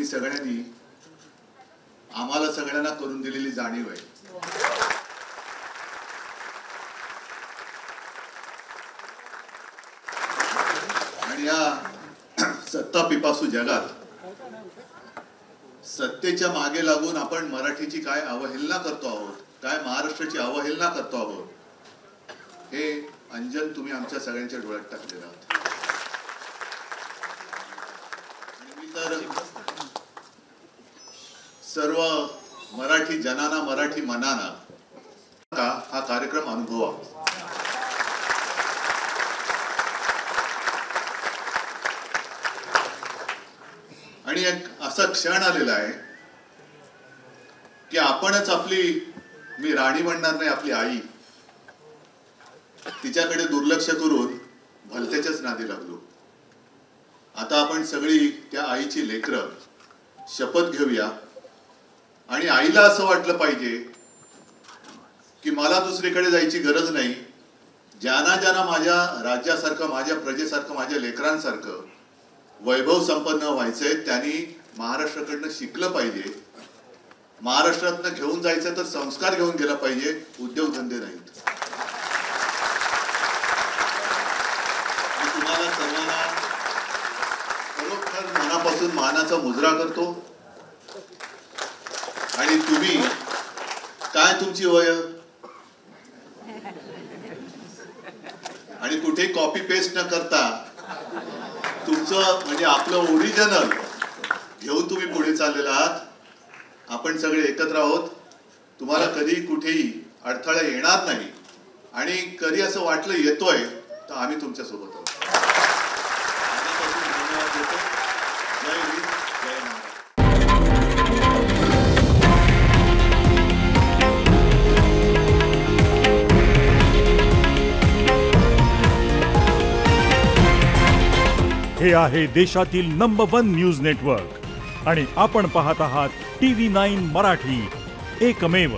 तुम्ही सगळ्यांनी आम्हाला सगळ्यांना करून दिलेली जाणीव आहे। आणि या सत्ता पिपासू जगात सत्तेच्या मागे लागून आपण मराठीची काय अवहेलना करतो आहोत, काय महाराष्ट्राची अवहेलना करतो आहोत, हे अंजन तुम्ही आमच्या सगळ्यांच्या डोळ्यात टाकलेलं आहात। आणि मी तर सर्व मराठी जनाना मराठी मनाना हा कार्यक्रम अनुभवा। आणि एक असा क्षण आलेला आहे की आपणच आपली, मी राणी म्हणणार नाही, आपली आई, तिच्याकडे दुर्लक्ष करून भलत्याच्याच नादी लागलो। आता आपण सगळी त्या आईची लेकरं शपथ घेऊया आणि आईला असं वाटलं पाहिजे की मला दुसरीकडे जायची गरज नाही। ज्यांना ज्यांना माझ्या राज्यासारखं, माझ्या प्रजेसारखं, माझ्या लेकरांसारखं वैभव संपन्न व्हायचंय त्यांनी महाराष्ट्राकडनं शिकलं पाहिजे। महाराष्ट्रातनं घेऊन जायचं तर संस्कार घेऊन गेला पाहिजे, उद्योगधंदे नाहीत। मी तुम्हाला सर्वांना खरोखर मनापासून मानाचा मुजरा करतो। आणि तुम्ही काय, तुमची वय आणि कुठे कॉपी पेस्ट न करता तुमचं म्हणजे आपलं ओरिजिनल घेऊन तुम्ही पुढे चाललेला आहात। आपण सगळे एकत्र आहोत। तुम्हाला कधी कुठेही अडथळा येणार नाही आणि कधी असं वाटलं येतोय तर आम्ही तुमच्या सोबत आहोत। जय हिंद, जय महाराष्ट्र। हे आहे देशातील नंबर 1 न्यूज नेटवर्क आणि आपण पाहत आहात TV9 मराठी, एकमेव।